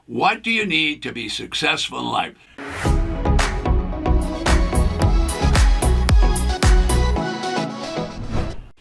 What do you need to be successful in life?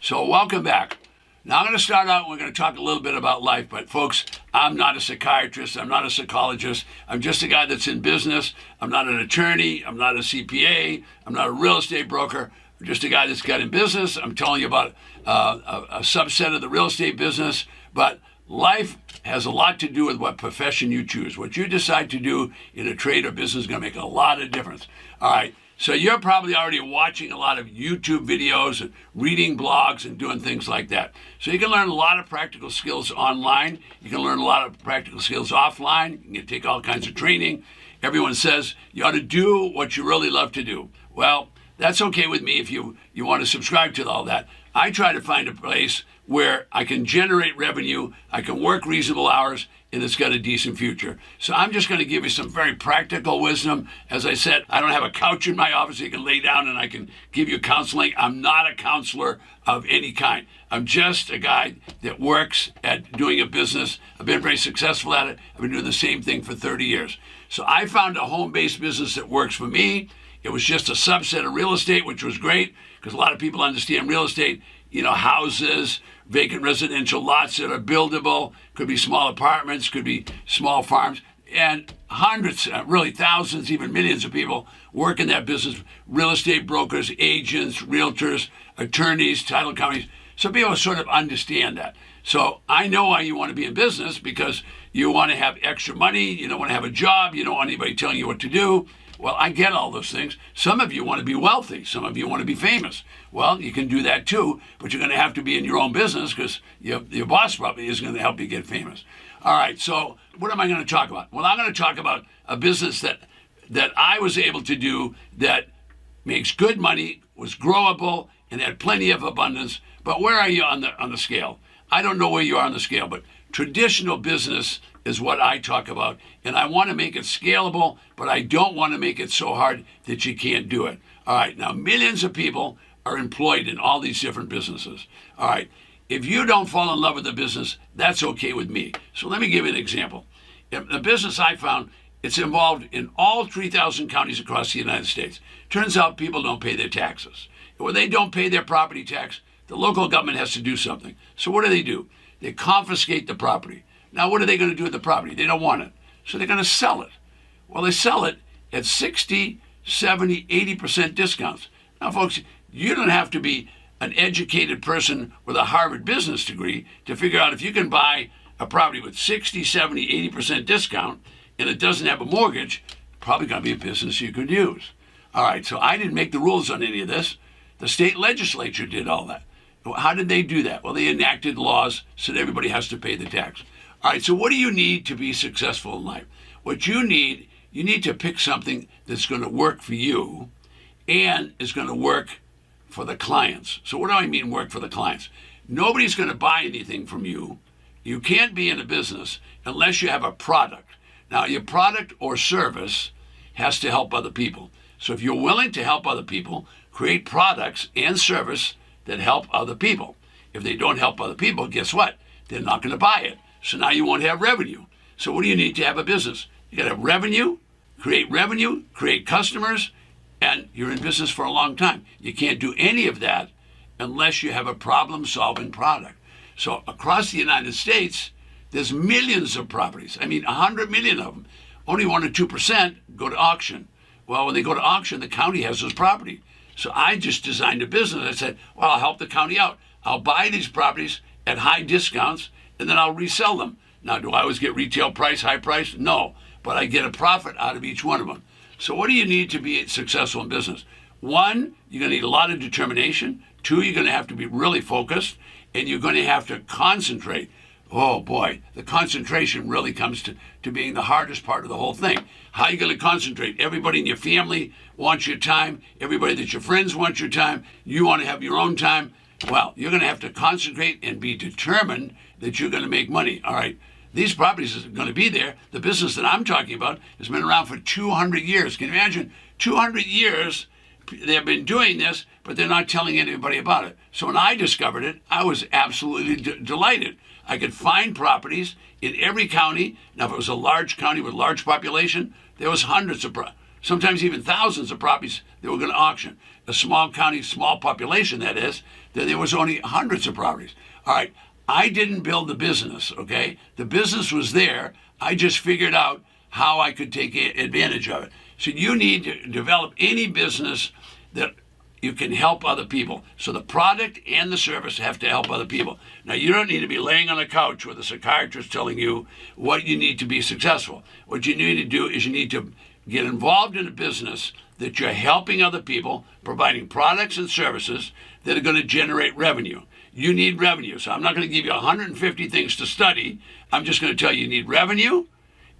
So welcome back. Now I'm going to start out, we're going to talk a little bit about life, but folks, I'm not a psychiatrist, I'm not a psychologist, I'm just a guy that's in business. I'm not an attorney, I'm not a CPA, I'm not a real estate broker, I'm just a guy that's got in business. I'm telling you about a subset of the real estate business, but life has a lot to do with what profession you choose. What you decide to do in a trade or business is going to make a lot of difference. All right. So you're probably already watching a lot of YouTube videos and reading blogs and doing things like that. So you can learn a lot of practical skills online. You can learn a lot of practical skills offline. You can take all kinds of training. Everyone says you ought to do what you really love to do. Well, that's okay with me if you want to subscribe to all that. I try to find a place where I can generate revenue, I can work reasonable hours, and it's got a decent future. So I'm just going to give you some very practical wisdom. As I said, I don't have a couch in my office you can lay down and I can give you counseling. I'm not a counselor of any kind. I'm just a guy that works at doing a business. I've been very successful at it. I've been doing the same thing for 30 years. So I found a home-based business that works for me. It was just a subset of real estate, which was great because a lot of people understand real estate, houses, vacant residential lots that are buildable, could be small apartments, could be small farms, and hundreds, really thousands, even millions of people work in that business. Real estate brokers, agents, realtors, attorneys, title companies. So people sort of understand that. So I know why you want to be in business, because you want to have extra money, you don't want to have a job, you don't want anybody telling you what to do. Well, I get all those things. Some of you want to be wealthy. Some of you want to be famous. Well, you can do that too, but you're going to have to be in your own business because your boss probably is going to help you get famous. All right, so what am I going to talk about? Well, I'm going to talk about a business that I was able to do that makes good money, was growable, and had plenty of abundance. But where are you on the scale? I don't know where you are on the scale, but traditional business is what I talk about. And I want to make it scalable, but I don't want to make it so hard that you can't do it. All right, now millions of people are employed in all these different businesses. All right, if you don't fall in love with the business, that's okay with me. So let me give you an example. In the business I found, it's involved in all 3,000 counties across the United States. Turns out people don't pay their taxes. When they don't pay their property tax, the local government has to do something. So what do? They confiscate the property. Now, what are they going to do with the property? They don't want it. So they're going to sell it. Well, they sell it at 60, 70, 80% discounts. Now, folks, you don't have to be an educated person with a Harvard business degree to figure out if you can buy a property with 60, 70, 80% discount and it doesn't have a mortgage, probably going to be a business you could use. All right, so I didn't make the rules on any of this. The state legislature did all that. How did they do that? Well, they enacted laws so that everybody has to pay the tax. All right, so what do you need to be successful in life? What you need to pick something that's going to work for you and is going to work for the clients. So what do I mean work for the clients? Nobody's going to buy anything from you. You can't be in a business unless you have a product. Now, your product or service has to help other people. So if you're willing to help other people, create products and service that help other people. If they don't help other people, guess what? They're not going to buy it. So now you won't have revenue. So what do you need to have a business? You got to have revenue, create customers, and you're in business for a long time. You can't do any of that unless you have a problem-solving product. So across the United States, there's millions of properties. 100 million of them. Only 1 or 2% go to auction. Well, when they go to auction, the county has those property. So I just designed a business. I said, well, I'll help the county out. I'll buy these properties at high discounts, and then I'll resell them. Now, do I always get retail price, high price? No, but I get a profit out of each one of them. So what do you need to be successful in business? 1, you're going to need a lot of determination. 2, you're going to have to be really focused, and you're going to have to concentrate. Oh boy, the concentration really comes to being the hardest part of the whole thing. How are you going to concentrate? Everybody in your family wants your time. Everybody that your friends want your time. You want to have your own time. Well, you're going to have to concentrate and be determined that you're going to make money. All right, these properties are going to be there. The business that I'm talking about has been around for 200 years. Can you imagine? 200 years they've been doing this, but they're not telling anybody about it. So when I discovered it, I was absolutely delighted. I could find properties in every county. Now, if it was a large county with large population, there was hundreds of, sometimes even thousands of properties that were going to auction. A small county, small population, that is, then there was only hundreds of properties. All right, I didn't build the business, okay? The business was there. I just figured out how I could take advantage of it. So you need to develop any business that you can help other people. So the product and the service have to help other people. Now, you don't need to be laying on a couch with a psychiatrist telling you what you need to be successful. What you need to do is you need to get involved in a business that you're helping other people, providing products and services that are going to generate revenue. You need revenue. So I'm not going to give you 150 things to study. I'm just going to tell you need revenue.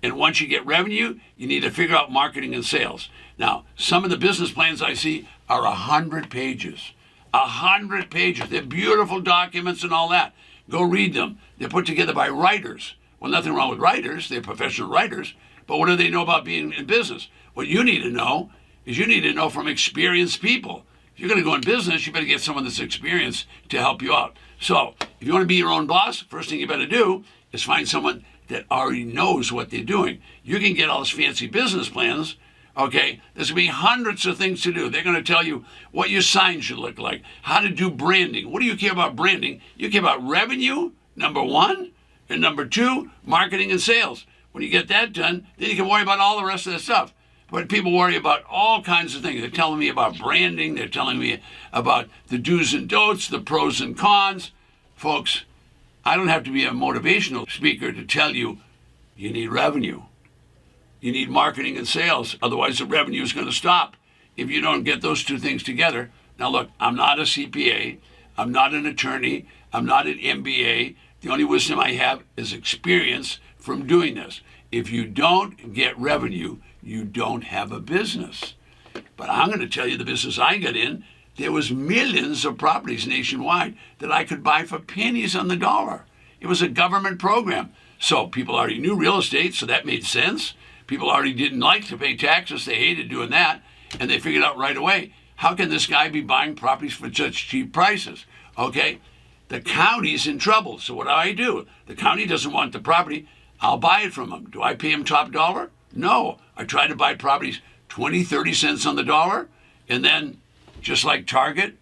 And once you get revenue, you need to figure out marketing and sales. Now, some of the business plans I see are 100 pages. 100 pages. They're beautiful documents and all that. Go read them. They're put together by writers. Well, nothing wrong with writers. They're professional writers. But what do they know about being in business? What you need to know is you need to know from experienced people. If you're going to go in business, you better get someone that's experienced to help you out. So if you want to be your own boss, first thing you better do is find someone that already knows what they're doing. You can get all these fancy business plans, okay? There's going to be hundreds of things to do. They're going to tell you what your sign should look like, how to do branding. What do you care about branding? You care about revenue, number one, and number two, marketing and sales. When you get that done, then you can worry about all the rest of the stuff. But people worry about all kinds of things. They're telling me about branding. They're telling me about the do's and don'ts, the pros and cons. Folks, I don't have to be a motivational speaker to tell you you need revenue. You need marketing and sales. Otherwise, the revenue is going to stop if you don't get those two things together. Now, look, I'm not a CPA. I'm not an attorney. I'm not an MBA. The only wisdom I have is experience from doing this. If you don't get revenue, you don't have a business. But I'm going to tell you the business I got in, there was millions of properties nationwide that I could buy for pennies on the dollar. It was a government program. So people already knew real estate, so that made sense. People already didn't like to pay taxes. They hated doing that. And they figured out right away, how can this guy be buying properties for such cheap prices? Okay, the county's in trouble. So what do? The county doesn't want the property. I'll buy it from them. Do I pay them top dollar? No. I try to buy properties 20, 30 cents on the dollar. And then, just like Target,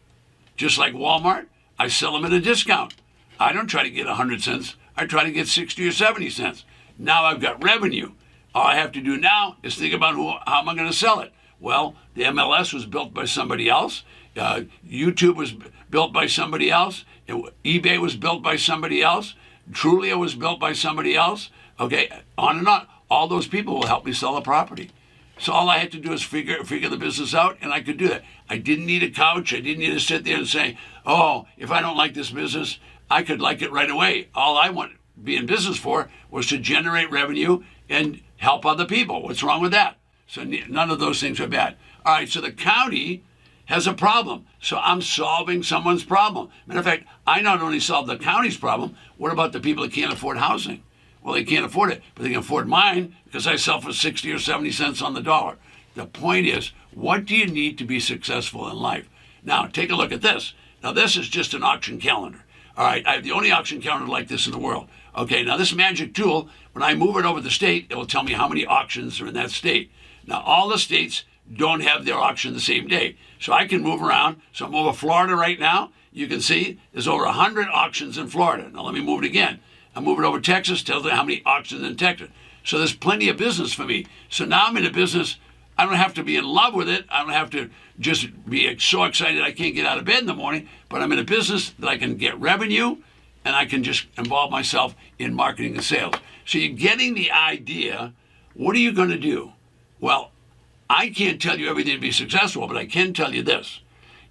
just like Walmart, I sell them at a discount. I don't try to get 100 cents. I try to get 60 or 70 cents. Now I've got revenue. All I have to do now is think about how am I going to sell it? Well, the MLS was built by somebody else. YouTube was built by somebody else. eBay was built by somebody else. Trulia was built by somebody else. Okay, on and on. All those people will help me sell a property. So all I had to do is figure the business out, and I could do that. I didn't need a couch. I didn't need to sit there and say, oh, if I don't like this business, I could like it right away. All I want to be in business for was to generate revenue and help other people. What's wrong with that? So none of those things are bad. All right, so the county has a problem. So I'm solving someone's problem. Matter of fact, I not only solved the county's problem, what about the people that can't afford housing? Well, they can't afford it, but they can afford mine because I sell for 60 or 70 cents on the dollar. The point is, what do you need to be successful in life? Now, take a look at this. Now, this is just an auction calendar. All right, I have the only auction calendar like this in the world. Okay, now this magic tool, when I move it over the state, it will tell me how many auctions are in that state. Now, all the states don't have their auction the same day. So I can move around. So I'm over Florida right now. You can see there's over 100 auctions in Florida. Now, let me move it again. I'm moving over Texas, tells me how many auctions in Texas. So there's plenty of business for me. So now I'm in a business. I don't have to be in love with it. I don't have to just be so excited I can't get out of bed in the morning, but I'm in a business that I can get revenue and I can just involve myself in marketing and sales. So you're getting the idea. What are you going to do? Well, I can't tell you everything to be successful, but I can tell you this.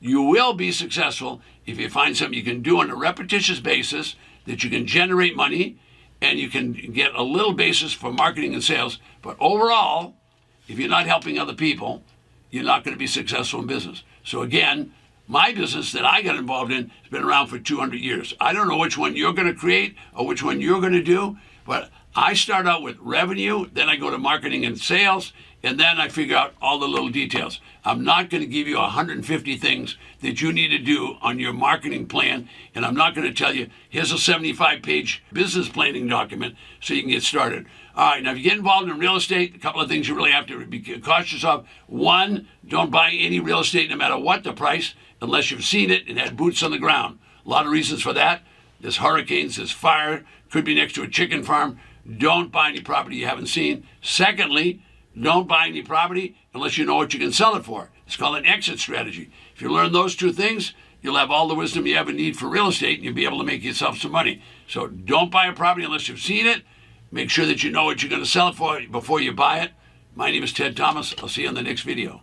You will be successful if you find something you can do on a repetitious basis that you can generate money and you can get a little basis for marketing and sales. But overall, if you're not helping other people, you're not going to be successful in business. So again, my business that I got involved in has been around for 200 years. I don't know which one you're going to create or which one you're going to do, but I start out with revenue, then I go to marketing and sales, and then I figure out all the little details. I'm not going to give you 150 things that you need to do on your marketing plan, and I'm not going to tell you, here's a 75-page business planning document so you can get started. All right, now if you get involved in real estate, a couple of things you really have to be cautious of. One, don't buy any real estate no matter what the price, unless you've seen it and had boots on the ground. A lot of reasons for that. There's hurricanes, there's fire, could be next to a chicken farm. Don't buy any property you haven't seen. Secondly, don't buy any property unless you know what you can sell it for. It's called an exit strategy. If you learn those two things, you'll have all the wisdom you ever need for real estate, and you'll be able to make yourself some money. So don't buy a property unless you've seen it. Make sure that you know what you're going to sell it for before you buy it. My name is Ted Thomas. I'll see you on the next video.